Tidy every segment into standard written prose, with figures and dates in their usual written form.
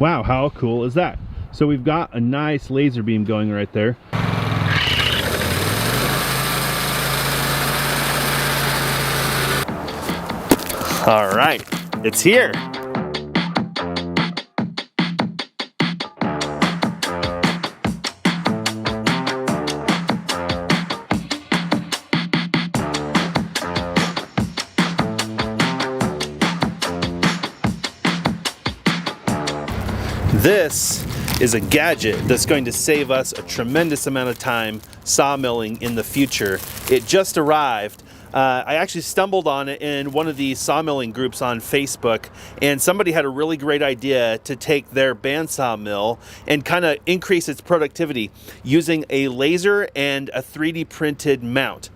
Wow, how cool is that? So we've got a nice laser beam going right there. All right, it's here. This is a gadget that's going to save us a tremendous amount of time sawmilling in the future. It just arrived. I actually stumbled on it in one of the sawmilling groups on Facebook, and somebody had a really great idea to take their bandsaw mill and kind of increase its productivity using a laser and a 3D printed mount.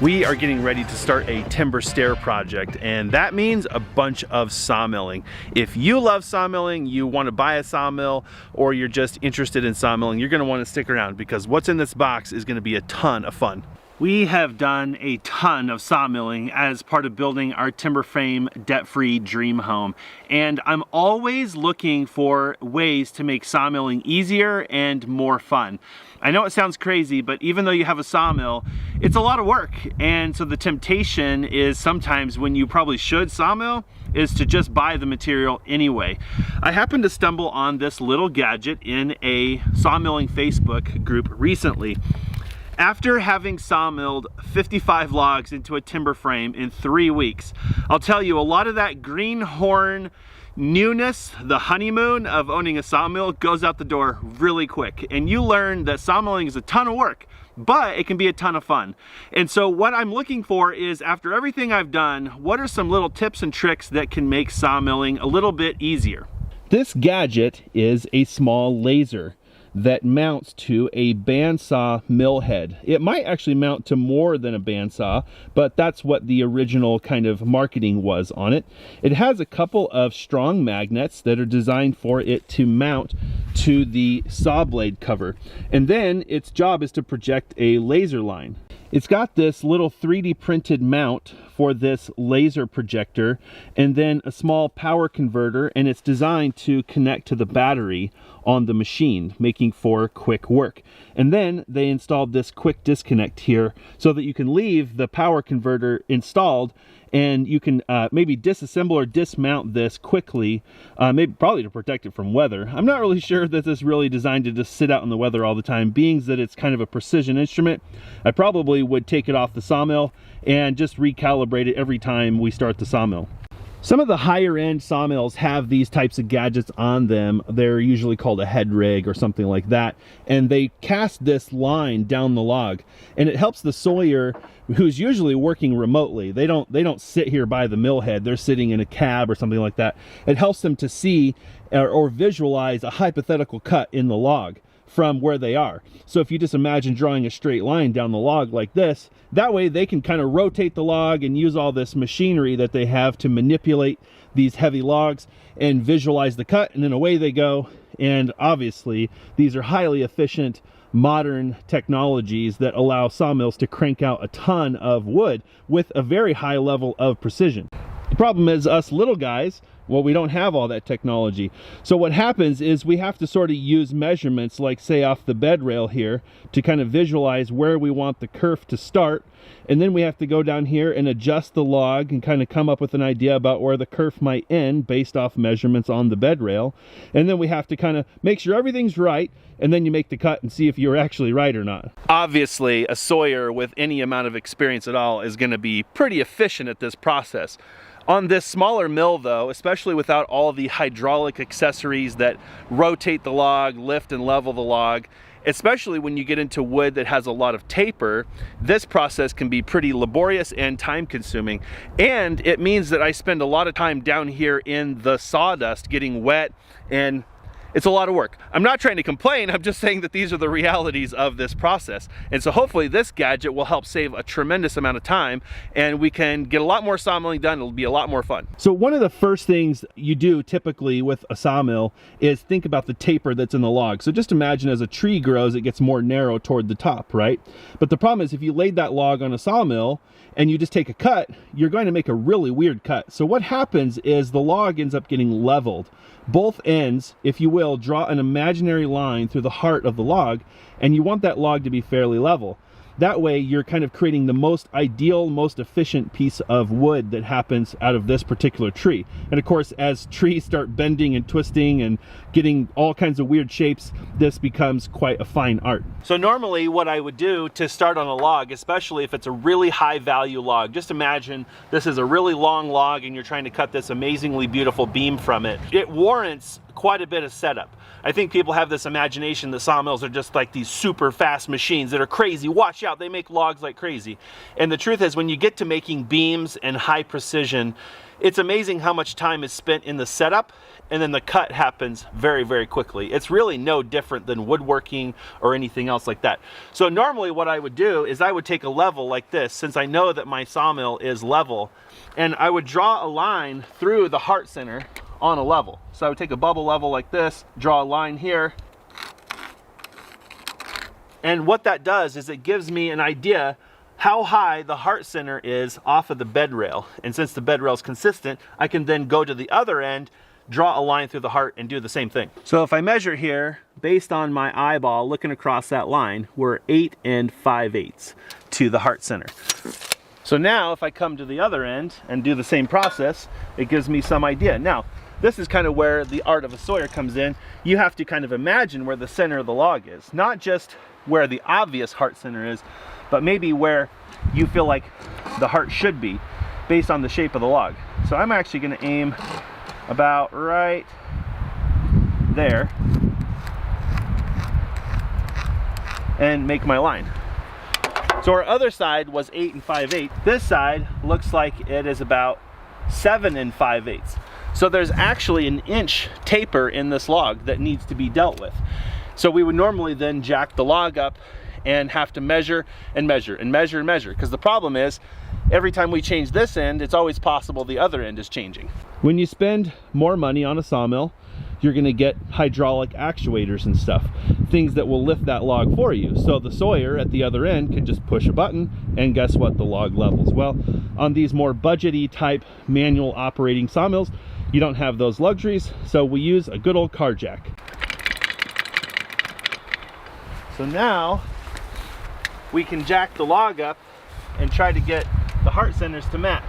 We are getting ready to start a timber stair project, and that means a bunch of sawmilling. If you love sawmilling, you want to buy a sawmill, or you're just interested in sawmilling, you're going to want to stick around because what's in this box is going to be a ton of fun. We have done a ton of sawmilling as part of building our timber frame debt-free dream home, and I'm always looking for ways to make sawmilling easier and more fun. I know it sounds crazy, but even though you have a sawmill, it's a lot of work, and so the temptation is sometimes when you probably should sawmill is to just buy the material anyway. I happened to stumble on this little gadget in a sawmilling Facebook group recently. After having sawmilled 55 logs into a timber frame in 3 weeks, I'll tell you, a lot of that greenhorn newness, the honeymoon of owning a sawmill, goes out the door really quick. And you learn that sawmilling is a ton of work, but it can be a ton of fun. And so what I'm looking for is, after everything I've done, what are some little tips and tricks that can make sawmilling a little bit easier? This gadget is a small laser that mounts to a bandsaw mill head. It might actually mount to more than a bandsaw, but that's what the original kind of marketing was on it. It has a couple of strong magnets that are designed for it to mount to the saw blade cover. And then its job is to project a laser line. It's got this little 3D printed mount for this laser projector, and then a small power converter, and it's designed to connect to the battery on the machine, making for quick work. And then they installed this quick disconnect here so that you can leave the power converter installed, and you can maybe disassemble or dismount this quickly, probably to protect it from weather. I'm not really sure that this is really designed to just sit out in the weather all the time. Being that it's kind of a precision instrument, I probably would take it off the sawmill and just recalibrate it every time we start the sawmill. Some of the higher end sawmills have these types of gadgets on them. They're usually called a head rig or something like that. And they cast this line down the log, and it helps the sawyer, who's usually working remotely. They don't sit here by the mill head. They're sitting in a cab or something like that. It helps them to see or visualize a hypothetical cut in the log from where they are. So if you just imagine drawing a straight line down the log like this, that way they can kind of rotate the log and use all this machinery that they have to manipulate these heavy logs and visualize the cut, and then away they go. And obviously these are highly efficient modern technologies that allow sawmills to crank out a ton of wood with a very high level of precision. The problem is, us little guys, well, we don't have all that technology. So what happens is we have to sort of use measurements, like say off the bed rail here, to kind of visualize where we want the kerf to start. And then we have to go down here and adjust the log and kind of come up with an idea about where the kerf might end based off measurements on the bed rail. And then we have to kind of make sure everything's right, and then you make the cut and see if you're actually right or not. Obviously, a sawyer with any amount of experience at all is going to be pretty efficient at this process. On this smaller mill though, especially without all the hydraulic accessories that rotate the log, lift and level the log, especially when you get into wood that has a lot of taper. This process can be pretty laborious and time consuming, and it means that I spend a lot of time down here in the sawdust getting wet, and it's a lot of work. I'm not trying to complain, I'm just saying that these are the realities of this process. And so hopefully this gadget will help save a tremendous amount of time, and we can get a lot more sawmilling done. It'll be a lot more fun. So one of the first things you do typically with a sawmill is think about the taper that's in the log. So just imagine as a tree grows, it gets more narrow toward the top, right? But the problem is if you laid that log on a sawmill and you just take a cut, you're going to make a really weird cut. So what happens is the log ends up getting leveled. Both ends, if you will, draw an imaginary line through the heart of the log, and you want that log to be fairly level. That way you're kind of creating the most ideal, most efficient piece of wood that happens out of this particular tree. And of course, as trees start bending and twisting and getting all kinds of weird shapes, this becomes quite a fine art. So normally what I would do to start on a log, especially if it's a really high value log, just imagine this is a really long log and you're trying to cut this amazingly beautiful beam from it. It warrants quite a bit of setup. I think people have this imagination that sawmills are just like these super fast machines that are crazy. Watch out, they make logs like crazy. And the truth is, when you get to making beams and high precision, it's amazing how much time is spent in the setup, and then the cut happens very, very quickly. It's really no different than woodworking or anything else like that. So normally what I would do is I would take a level like this, since I know that my sawmill is level, and I would draw a line through the heart center on a level. So I would take a bubble level like this, draw a line here, and what that does is it gives me an idea how high the heart center is off of the bed rail. And since the bed rail is consistent, I can then go to the other end, draw a line through the heart, and do the same thing. So if I measure here, based on my eyeball looking across that line, we're 8 5/8 to the heart center. So now if I come to the other end and do the same process, it gives me some idea. Now, this is kind of where the art of a sawyer comes in. You have to kind of imagine where the center of the log is, not just where the obvious heart center is, but maybe where you feel like the heart should be based on the shape of the log. So I'm actually going to aim about right there and make my line. So our other side was 8 5/8. This side looks like it is about 7 5/8. So there's actually an inch taper in this log that needs to be dealt with. So we would normally then jack the log up and have to measure and measure and measure and measure, because the problem is every time we change this end, it's always possible the other end is changing. When you spend more money on a sawmill, you're going to get hydraulic actuators and stuff, things that will lift that log for you. So the sawyer at the other end can just push a button, and guess what? The log levels. Well, on these more budgety type manual operating sawmills, you don't have those luxuries, so we use a good old car jack. So now we can jack the log up and try to get the heart centers to match.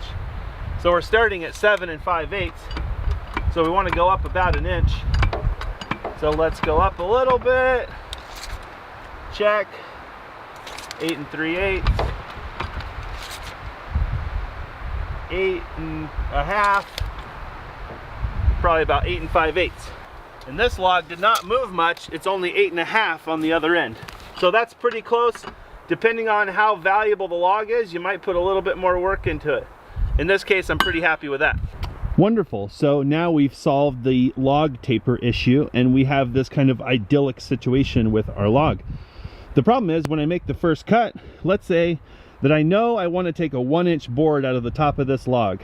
So we're starting at 7 5/8, so we want to go up about an inch. So let's go up a little bit, check, 8 3/8, 8 1/2, probably about 8 5/8. And this log did not move much. It's only 8 1/2 on the other end. So that's pretty close. Depending on how valuable the log is, you might put a little bit more work into it. In this case, I'm pretty happy with that. Wonderful. So now we've solved the log taper issue, and we have this kind of idyllic situation with our log. The problem is, when I make the first cut, let's say that I know I want to take a 1-inch board out of the top of this log.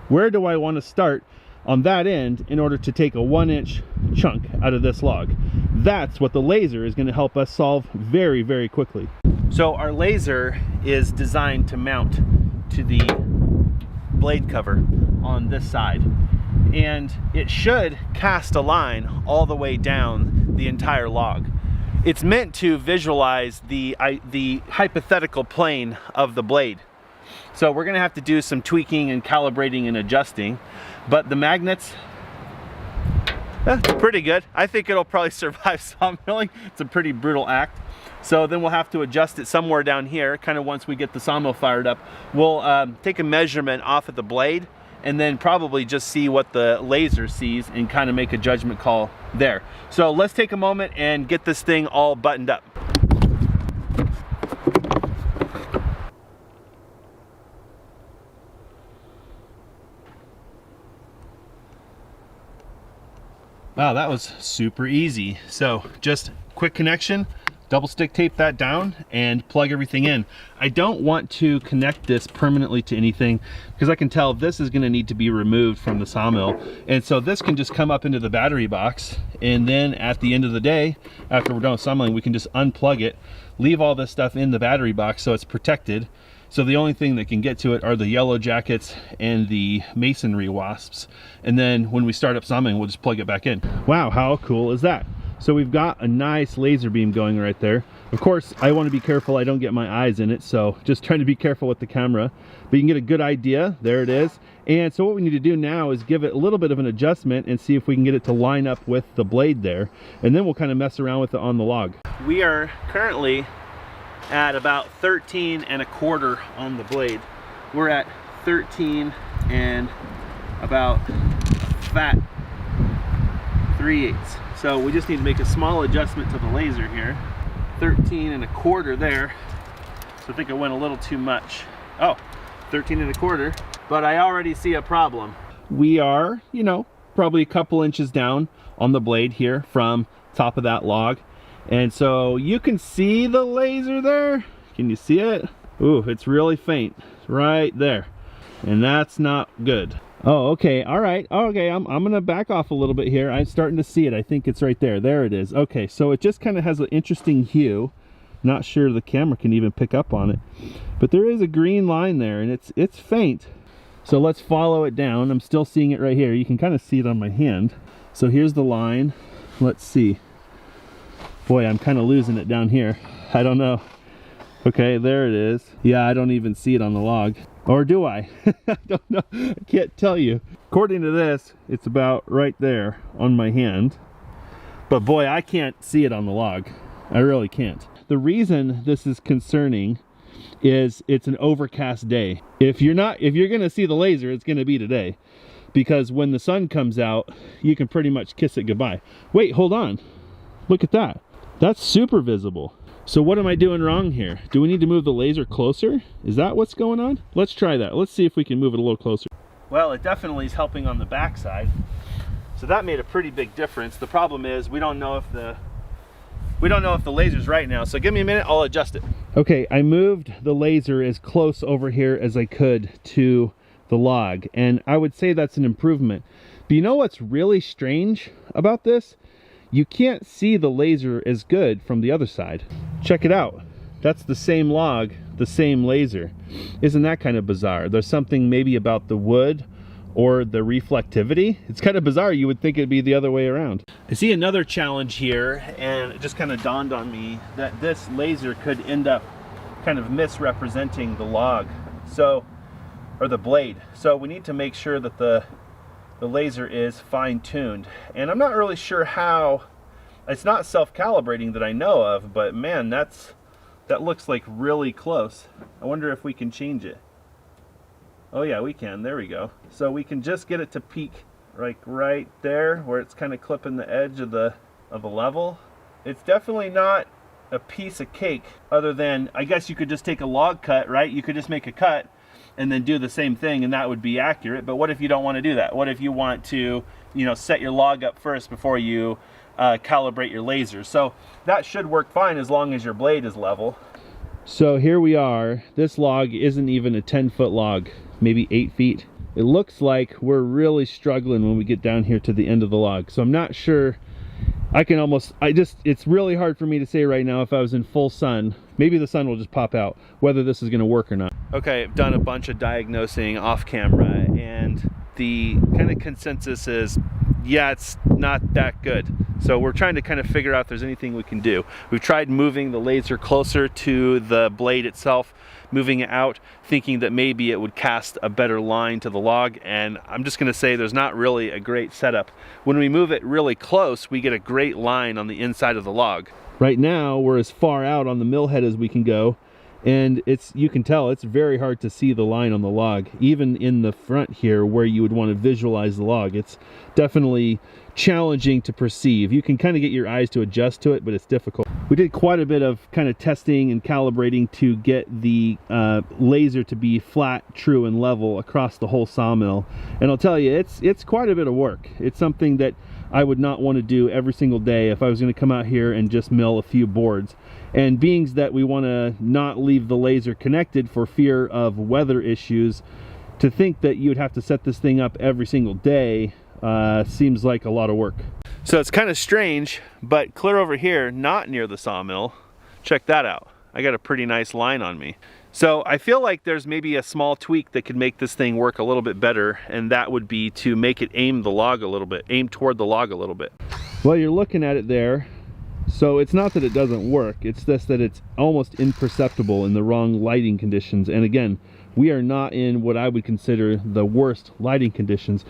Where do I want to start on that end in order to take a 1-inch chunk out of this log? That's what the laser is going to help us solve very, very quickly. So our laser is designed to mount to the blade cover on this side, and it should cast a line all the way down the entire log. It's meant to visualize the hypothetical plane of the blade. So we're gonna have to do some tweaking and calibrating and adjusting, but the magnets, it's pretty good. I think it'll probably survive sawmilling. It's a pretty brutal act. So then we'll have to adjust it somewhere down here, kind of once we get the sawmill fired up. We'll take a measurement off at the blade, and then probably just see what the laser sees and kind of make a judgment call there. So let's take a moment and get this thing all buttoned up. Wow, that was super easy. So just quick connection, double stick tape that down and plug everything in. I don't want to connect this permanently to anything because I can tell this is gonna need to be removed from the sawmill. And so this can just come up into the battery box, and then at the end of the day, after we're done with sawmilling, we can just unplug it, leave all this stuff in the battery box so it's protected. So the only thing that can get to it are the yellow jackets and the masonry wasps. And then when we start up sawmilling, we'll just plug it back in. Wow, how cool is that? So we've got a nice laser beam going right there. Of course, I want to be careful I don't get my eyes in it, so just trying to be careful with the camera. But you can get a good idea. There it is. And so what we need to do now is give it a little bit of an adjustment and see if we can get it to line up with the blade there. And then we'll kind of mess around with it on the log. We are currently at about 13 1/4 on the blade. We're at 13 and about fat 3/8. So we just need to make a small adjustment to the laser here. 13 1/4 there. So I think I went a little too much. Oh, 13 1/4, but I already see a problem. We are, you know, probably a couple inches down on the blade here from top of that log. And so you can see the laser there. Can you see it? Ooh, it's really faint right there. And that's not good. Oh, okay, all right, okay, I'm gonna back off a little bit here. I'm starting to see it. I think it's right there. There it is. Okay, so it just kind of has an interesting hue. Not sure the camera can even pick up on it, but there is a green line there, and it's faint. So let's follow it down. I'm still seeing it right here. You can kind of see it on my hand. So here's the line. Let's see. Boy, I'm kind of losing it down here. I don't know. Okay, there it is. Yeah, I don't even see it on the log. Or do I? I don't know. I can't tell you. According to this, it's about right there on my hand. But boy, I can't see it on the log. I really can't. The reason this is concerning is it's an overcast day. If you're gonna see the laser, it's gonna be today. Because when the sun comes out, you can pretty much kiss it goodbye. Wait, hold on. Look at that. That's super visible. So what am I doing wrong here? Do we need to move the laser closer? Is that what's going on? Let's try that. Let's see if we can move it a little closer. Well, it definitely is helping on the back side. So that made a pretty big difference. The problem is we don't know if the laser's right now. So give me a minute, I'll adjust it. Okay, I moved the laser as close over here as I could to the log, and I would say that's an improvement. But you know what's really strange about this? You can't see the laser as good from the other side. Check it out. That's the same log, the same laser. Isn't that kind of bizarre? There's something maybe about the wood or the reflectivity. It's kind of bizarre. You would think it'd be the other way around. I see another challenge here, and it just kind of dawned on me that this laser could end up kind of misrepresenting the log, or the blade. So we need to make sure that the laser is fine-tuned, and I'm not really sure how. It's not self-calibrating that I know of, but man, that looks like really close. I wonder if we can change it. Oh yeah, we can. There we go. So we can just get it to peak like right there where it's kind of clipping the edge of the level. It's definitely not a piece of cake, other than I guess you could just take a log cut, right? You could just make a cut and then do the same thing, and that would be accurate. But what if you don't want to do that? What if you want to, you know, set your log up first before you calibrate your laser? So that should work fine as long as your blade is level. So here we are. This log isn't even a 10-foot log, maybe 8 feet. It looks like we're really struggling when we get down here to the end of the log. So I'm not sure. It's really hard for me to say right now if I was in full sun. Maybe the sun will just pop out, whether this is gonna work or not. Okay, I've done a bunch of diagnosing off camera, and the kind of consensus is, yeah, it's not that good. So we're trying to kind of figure out if there's anything we can do. We've tried moving the laser closer to the blade itself, moving it out, thinking that maybe it would cast a better line to the log, and I'm just gonna say there's not really a great setup. When we move it really close, we get a great line on the inside of the log. Right now, we're as far out on the mill head as we can go, and you can tell it's very hard to see the line on the log, even in the front here where you would want to visualize the log. It's definitely challenging to perceive. You can kind of get your eyes to adjust to it, but it's difficult. We did quite a bit of kind of testing and calibrating to get the laser to be flat, true, and level across the whole sawmill. And I'll tell you, it's quite a bit of work. It's something that I would not want to do every single day if I was going to come out here and just mill a few boards. And being that we want to not leave the laser connected for fear of weather issues, to think that you would have to set this thing up every single day seems like a lot of work. So it's kind of strange, but clear over here, not near the sawmill, check that out. I got a pretty nice line on me. So I feel like there's maybe a small tweak that could make this thing work a little bit better, and that would be to make it aim the log a little bit, aim toward the log a little bit. Well, you're looking at it there. So it's not that it doesn't work, it's just that it's almost imperceptible in the wrong lighting conditions. And again, we are not in what I would consider the worst lighting conditions,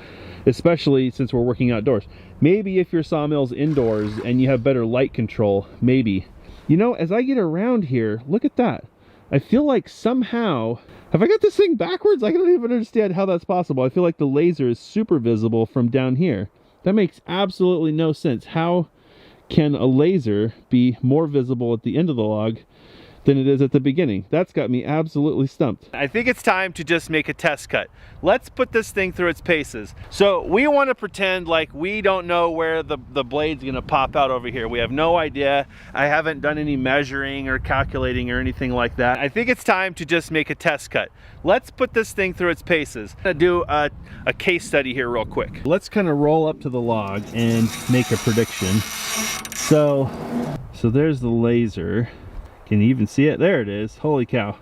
especially since we're working outdoors. Maybe if your sawmill's indoors and you have better light control, maybe. You know, as I get around here, look at that. I feel like somehow, have I got this thing backwards? I don't even understand how that's possible. I feel like the laser is super visible from down here. That makes absolutely no sense. How can a laser be more visible at the end of the log than it is at the beginning? That's got me absolutely stumped. I think it's time to just make a test cut. Let's put this thing through its paces. So we want to pretend like we don't know where the blade's gonna pop out over here. We have no idea. I haven't done any measuring or calculating or anything like that. I think it's time to just make a test cut. Let's put this thing through its paces. I'm gonna do a case study here real quick. Let's kind of roll up to the log and make a prediction. So there's the laser. Can you even see it? There it is. Holy cow.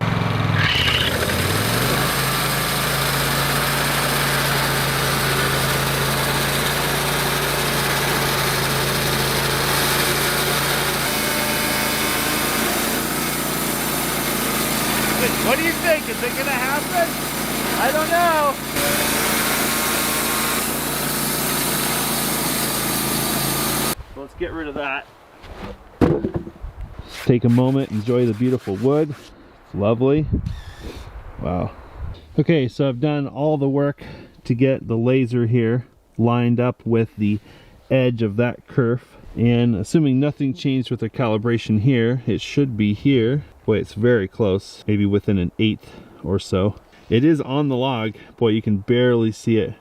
What do you think? Is it gonna happen? I don't know. So let's get rid of that. Take a moment, enjoy the beautiful wood. It's lovely. Wow. Okay, so I've done all the work to get the laser here lined up with the edge of that kerf. And assuming nothing changed with the calibration here, it should be here. Boy, it's very close, maybe within an 1/8 or so. It is on the log. Boy, you can barely see it.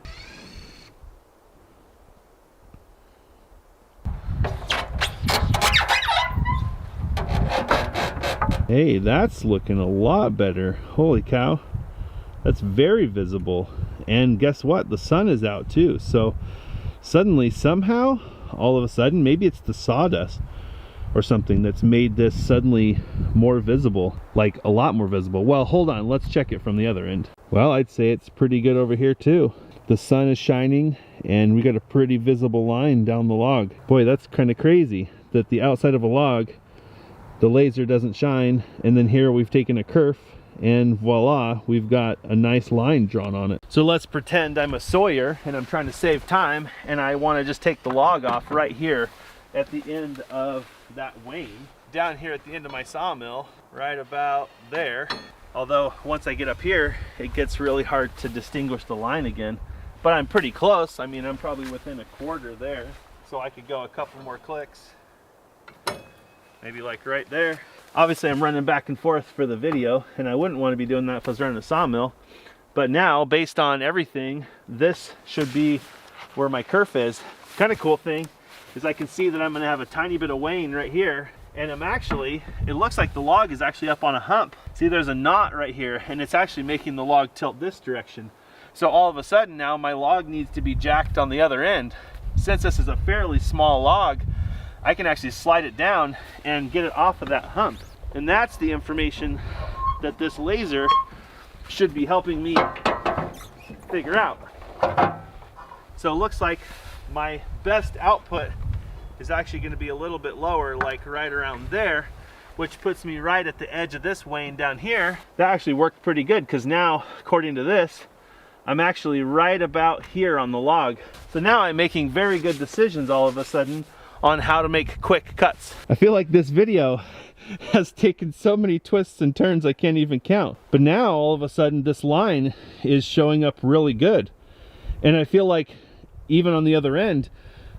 Hey, that's looking a lot better. Holy cow. That's very visible. And guess what? The sun is out too. So suddenly, somehow, all of a sudden, maybe it's the sawdust or something that's made this suddenly more visible, like a lot more visible. Well, hold on, let's check it from the other end. Well, I'd say it's pretty good over here too. The sun is shining and we got a pretty visible line down the log. Boy, that's kind of crazy that the outside of a log, the laser doesn't shine, and then here we've taken a kerf and voila, we've got a nice line drawn on it. So let's pretend I'm a sawyer and I'm trying to save time and I want to just take the log off right here at the end of that wane, down here at the end of my sawmill, right about there. Although once I get up here, it gets really hard to distinguish the line again, but I'm pretty close. I mean, I'm probably within 1/4 there, so I could go a couple more clicks. Maybe like right there. Obviously I'm running back and forth for the video and I wouldn't want to be doing that if I was running a sawmill. But now, based on everything, this should be where my kerf is. Kind of cool thing is I can see that I'm gonna have a tiny bit of wane right here. And I'm actually, it looks like the log is actually up on a hump. See, there's a knot right here and it's actually making the log tilt this direction. So all of a sudden now my log needs to be jacked on the other end. Since this is a fairly small log, I can actually slide it down and get it off of that hump. And that's the information that this laser should be helping me figure out. So it looks like my best output is actually going to be a little bit lower, like right around there, which puts me right at the edge of this wane down here. That actually worked pretty good because now, according to this, I'm actually right about here on the log. So now I'm making very good decisions all of a sudden on how to make quick cuts. I feel like this video has taken so many twists and turns I can't even count. But now all of a sudden this line is showing up really good. And I feel like even on the other end,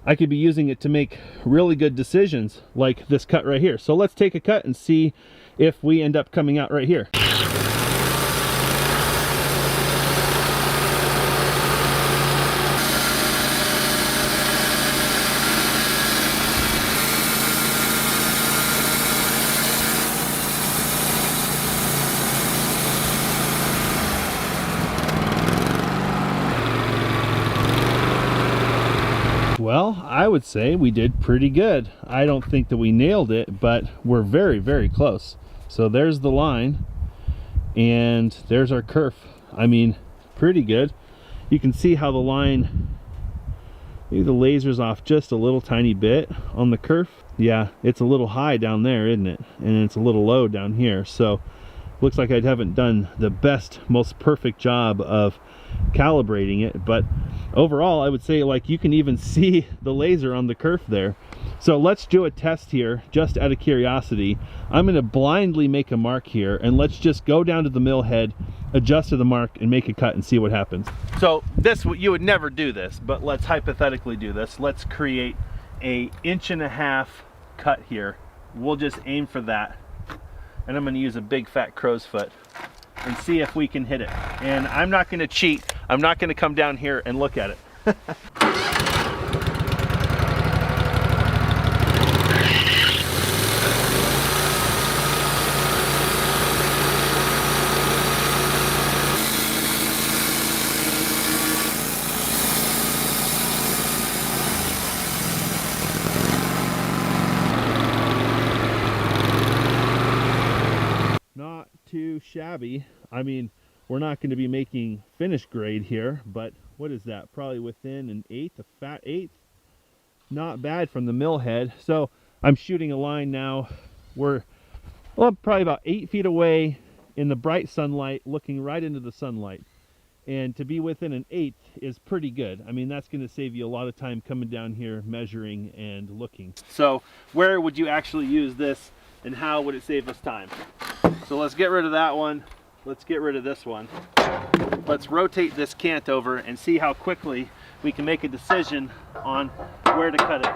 I could be using it to make really good decisions like this cut right here. So let's take a cut and see if we end up coming out right here. Well, I would say we did pretty good. I don't think that we nailed it, but we're very, very close. So there's the line, and there's our kerf. I mean, pretty good. You can see how the line, maybe the laser's off just a little tiny bit on the kerf. Yeah, it's a little high down there, isn't it? And it's a little low down here. So looks like I haven't done the best, most perfect job of calibrating it, but overall I would say, like, you can even see the laser on the kerf there. So let's do a test here, just out of curiosity. I'm going to blindly make a mark here, and let's just go down to the mill head, adjust to the mark, and make a cut and see what happens. So this, you would never do this, but let's hypothetically do this. Let's create a 1.5 inch cut here. We'll just aim for that, and I'm going to use a big fat crow's foot and see if we can hit it. And I'm not going to cheat. I'm not going to come down here and look at it. Not too shabby. I mean, we're not going to be making finish grade here, but what is that? Probably within an eighth, a fat eighth. Not bad from the mill head. So I'm shooting a line now. We're probably about 8 feet away in the bright sunlight, looking right into the sunlight. And to be within an eighth is pretty good. I mean, that's going to save you a lot of time coming down here, measuring and looking. So where would you actually use this, and how would it save us time? So let's get rid of that one. Let's get rid of this one. Let's rotate this cant over and see how quickly we can make a decision on where to cut it.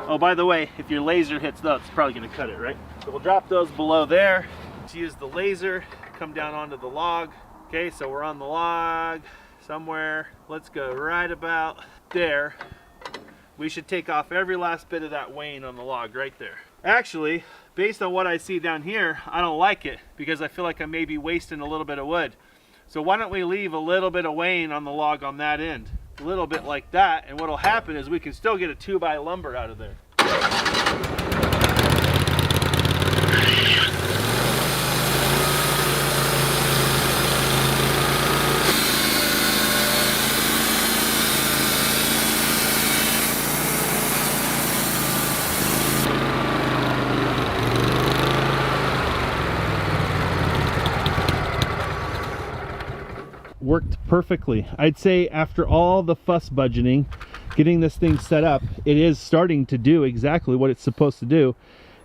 Oh, by the way, if your laser hits those, it's probably going to cut it, right? So we'll drop those below there. Let's use the laser, come down onto the log. Okay, so we're on the log somewhere. Let's go right about there. We should take off every last bit of that wane on the log right there. Actually, based on what I see down here, I don't like it, because I feel like I may be wasting a little bit of wood. So why don't we leave a little bit of wane on the log on that end? A little bit like that, and what'll happen is we can still get a 2x lumber out of there. Worked perfectly. I'd say after all the fuss budgeting, getting this thing set up, it is starting to do exactly what it's supposed to do,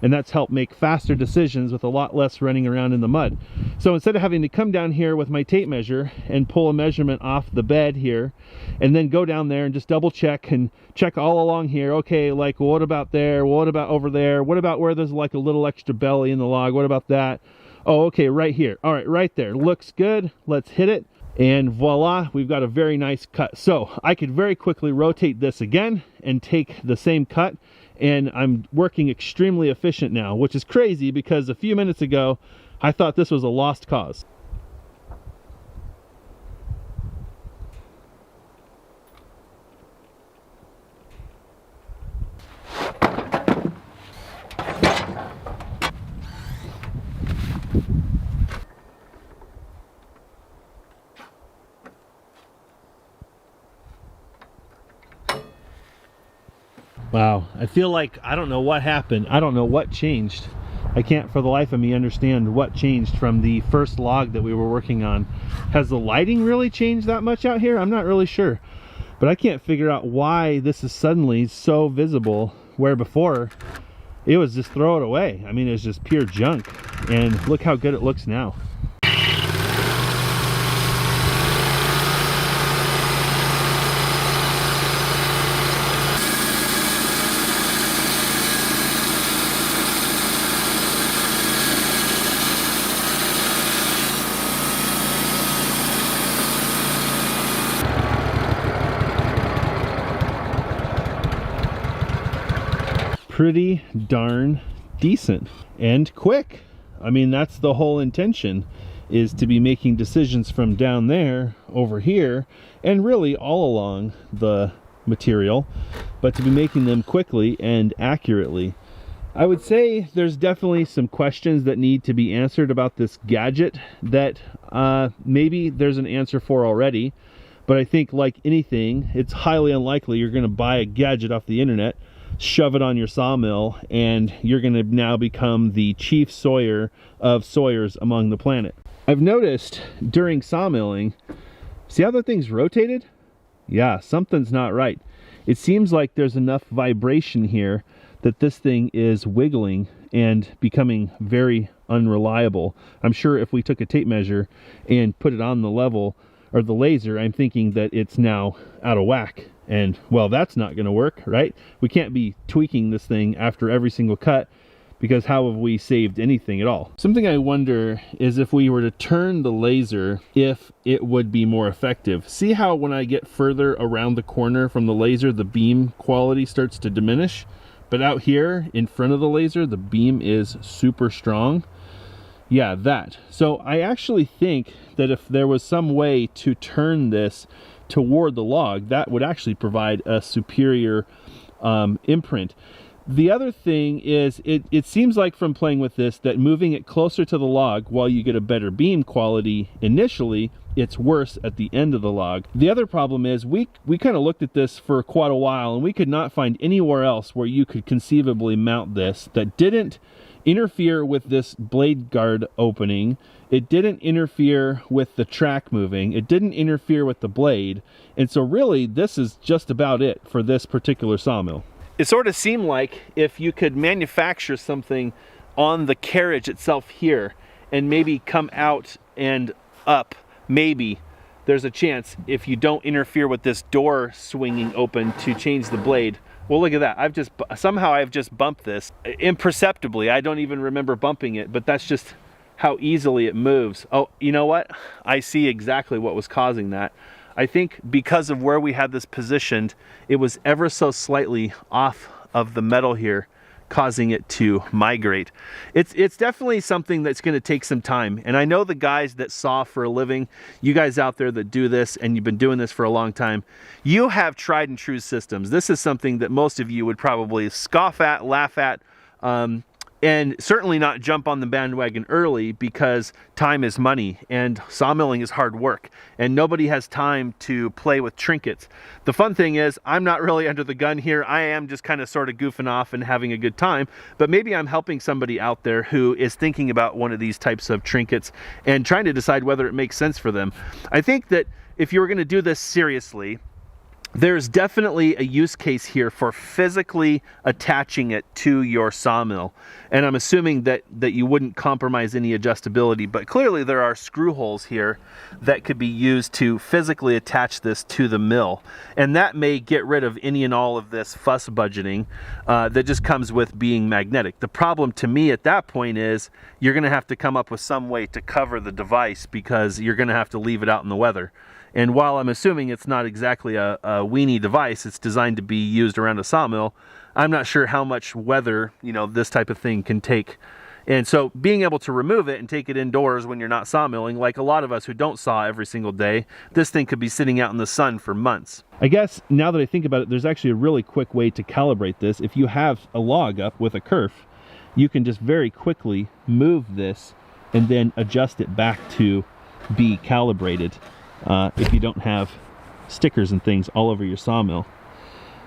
and that's helped make faster decisions with a lot less running around in the mud. So instead of having to come down here with my tape measure and pull a measurement off the bed here, and then go down there and just double check and check all along here, okay, like, well, what about there, what about over there, what about where there's like a little extra belly in the log, what about that, oh, okay, right here, all right, right there, looks good, let's hit it. And voila, we've got a very nice cut. So I could very quickly rotate this again and take the same cut, and I'm working extremely efficient now, which is crazy because a few minutes ago I thought this was a lost cause. Wow, I feel like I don't know what happened. I don't know what changed. I can't for the life of me understand what changed from the first log that we were working on. Has the lighting really changed that much out here? I'm not really sure. But I can't figure out why this is suddenly so visible, where before it was just throw it away. I mean, it's just pure junk. And look how good it looks now. pretty darn decent and quick. I mean, that's the whole intention, is to be making decisions from down there over here and really all along the material, but to be making them quickly and accurately. I would say there's definitely some questions that need to be answered about this gadget that maybe there's an answer for already, but I think like anything, it's highly unlikely you're going to buy a gadget off the internet, shove it on your sawmill, and you're going to now become the chief sawyer of sawyers among the planet. I've noticed during sawmilling, see how the thing's rotated? Yeah, something's not right. It seems like there's enough vibration here that this thing is wiggling and becoming very unreliable. I'm sure if we took a tape measure and put it on the level or the laser, I'm thinking that it's now out of whack. And well, that's not going to work, right? We can't be tweaking this thing after every single cut, because how have we saved anything at all? Something I wonder is if we were to turn the laser, if it would be more effective. See how when I get further around the corner from the laser, the beam quality starts to diminish? But out here in front of the laser, the beam is super strong. Yeah, that. So I actually think that if there was some way to turn this toward the log, that would actually provide a superior imprint. The other thing is, it seems like from playing with this that moving it closer to the log while you get a better beam quality initially, it's worse at the end of the log. The other problem is we kind of looked at this for quite a while and we could not find anywhere else where you could conceivably mount this that didn't interfere with this blade guard opening. It didn't interfere with the track moving. It didn't interfere with the blade. And so really this is just about it for this particular sawmill. It sort of seemed like if you could manufacture something on the carriage itself here and maybe come out and up, maybe there's a chance if you don't interfere with this door swinging open to change the blade. Well, look at that. I've just bumped this imperceptibly. I don't even remember bumping it, but that's just how easily it moves. Oh, you know what? I see exactly what was causing that. I think because of where we had this positioned, it was ever so slightly off of the metal here, causing it to migrate. It's definitely something that's going to take some time. And I know the guys that saw for a living, you guys out there that do this and you've been doing this for a long time, you have tried and true systems. This is something that most of you would probably scoff at, laugh at, and certainly not jump on the bandwagon early, because time is money and sawmilling is hard work and nobody has time to play with trinkets. The fun thing is I'm not really under the gun here. I am just kind of sort of goofing off and having a good time, but maybe I'm helping somebody out there who is thinking about one of these types of trinkets and trying to decide whether it makes sense for them. I think that if you were going to do this seriously, there's definitely a use case here for physically attaching it to your sawmill. And I'm assuming that you wouldn't compromise any adjustability, but clearly there are screw holes here that could be used to physically attach this to the mill. And that may get rid of any and all of this fuss budgeting that just comes with being magnetic. The problem to me at that point is you're gonna have to come up with some way to cover the device, because you're gonna have to leave it out in the weather. And while I'm assuming it's not exactly a weenie device, it's designed to be used around a sawmill, I'm not sure how much weather, this type of thing can take. And so being able to remove it and take it indoors when you're not sawmilling, like a lot of us who don't saw every single day, this thing could be sitting out in the sun for months. I guess now that I think about it, there's actually a really quick way to calibrate this. If you have a log up with a kerf, you can just very quickly move this and then adjust it back to be calibrated. If you don't have stickers and things all over your sawmill.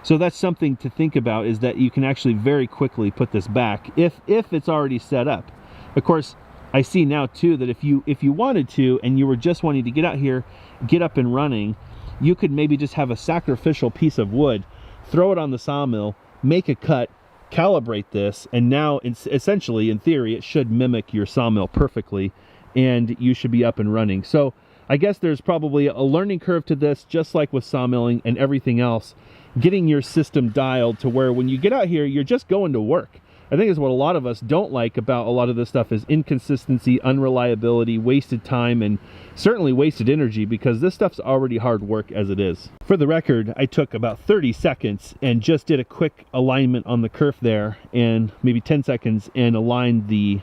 So that's something to think about, is that you can actually very quickly put this back if it's already set up. Of course, I see now too that if you wanted to and you were just wanting to get out here, get up and running, you could maybe just have a sacrificial piece of wood, throw it on the sawmill, make a cut, calibrate this, and now essentially in theory it should mimic your sawmill perfectly and you should be up and running. So I guess there's probably a learning curve to this, just like with sawmilling and everything else. Getting your system dialed to where when you get out here, you're just going to work. I think is what a lot of us don't like about a lot of this stuff is inconsistency, unreliability, wasted time, and certainly wasted energy, because this stuff's already hard work as it is. For the record, I took about 30 seconds and just did a quick alignment on the kerf there, and maybe 10 seconds, and aligned the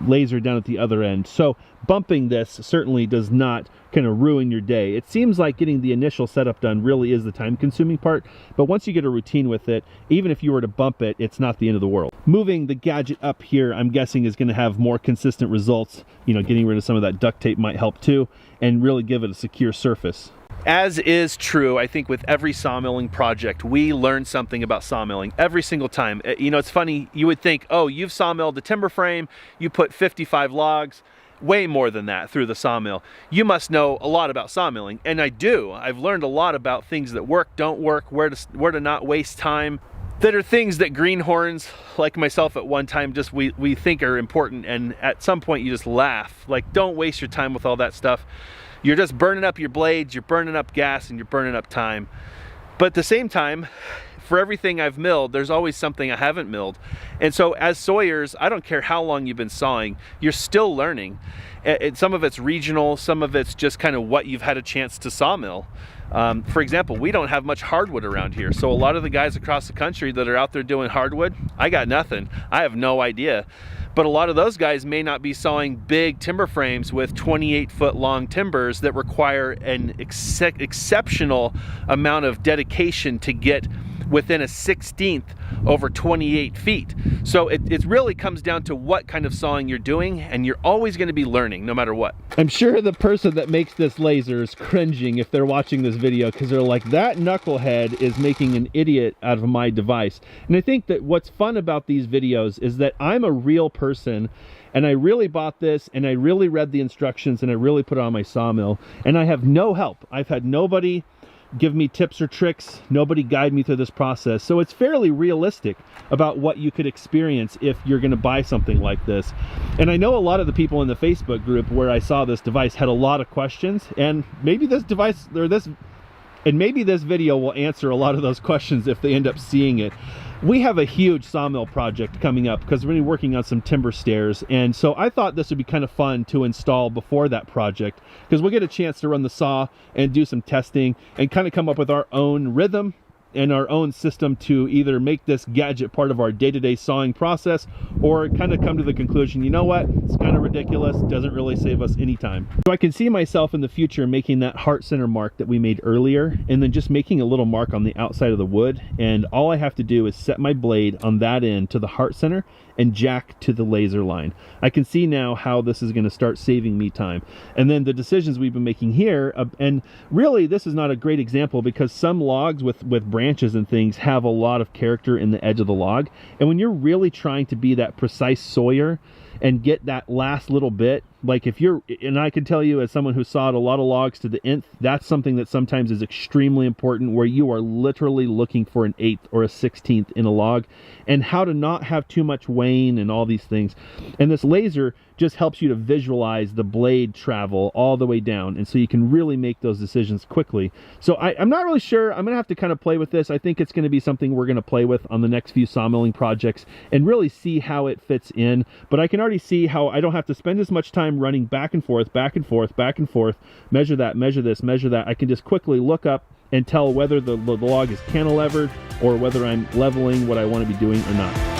laser down at the other end. So bumping this certainly does not kind of ruin your day. It seems like getting the initial setup done really is the time-consuming part, but once you get a routine with it, even if you were to bump it, it's not the end of the world. Moving the gadget up here, I'm guessing, is going to have more consistent results. You know, getting rid of some of that duct tape might help too, and really give it a secure surface. As is true, I think, with every sawmilling project, we learn something about sawmilling every single time. You know, it's funny, you would think, oh, you've sawmilled a timber frame, you put 55 logs, way more than that through the sawmill. You must know a lot about sawmilling, and I do. I've learned a lot about things that work, don't work, where to not waste time, that are things that greenhorns like myself at one time just we think are important, and at some point you just laugh. Like, don't waste your time with all that stuff. You're just burning up your blades, you're burning up gas, and you're burning up time. But at the same time, for everything I've milled, there's always something I haven't milled. And so as sawyers, I don't care how long you've been sawing, you're still learning. Some of it's regional, some of it's just kind of what you've had a chance to sawmill. For example, we don't have much hardwood around here. So a lot of the guys across the country that are out there doing hardwood, I got nothing. I have no idea. But a lot of those guys may not be sawing big timber frames with 28-foot long timbers that require an exceptional amount of dedication to get within a 1/16 over 28 feet. So it really comes down to what kind of sawing you're doing, and you're always going to be learning no matter what. I'm sure the person that makes this laser is cringing if they're watching this video, because they're like, that knucklehead is making an idiot out of my device. And I think that what's fun about these videos is that I'm a real person, and I really bought this, and I really read the instructions, and I really put it on my sawmill, and I have no help. I've had nobody give me tips or tricks, nobody guide me through this process. So it's fairly realistic about what you could experience if you're going to buy something like this. And I know a lot of the people in the Facebook group where I saw this device had a lot of questions, and maybe this device or this video will answer a lot of those questions if they end up seeing it. We have a huge sawmill project coming up because we're going to be working on some timber stairs, and so I thought this would be kind of fun to install before that project, because we'll get a chance to run the saw and do some testing and kind of come up with our own rhythm and our own system to either make this gadget part of our day-to-day sawing process, or kind of come to the conclusion, you know what, it's kind of ridiculous, doesn't really save us any time. So I can see myself in the future making that heart center mark that we made earlier, and then just making a little mark on the outside of the wood, and all I have to do is set my blade on that end to the heart center and jack to the laser line. I can see now how this is going to start saving me time. And then the decisions we've been making here, and really this is not a great example because some logs with branches and things have a lot of character in the edge of the log, and when you're really trying to be that precise sawyer and get that last little bit, like if you're, and I can tell you as someone who sawed a lot of logs to the nth, that's something that sometimes is extremely important, where you are literally looking for an 1/8 or a 1/16 in a log, and how to not have too much wane and all these things. And this laser just helps you to visualize the blade travel all the way down, and so you can really make those decisions quickly. So I'm not really sure. I'm gonna have to kind of play with this. I think it's gonna be something we're gonna play with on the next few sawmilling projects and really see how it fits in. But I can already see how I don't have to spend as much time running back and forth, back and forth, back and forth, measure that, measure this, measure that. I can just quickly look up and tell whether the log is cantilevered or whether I'm leveling what I want to be doing or not.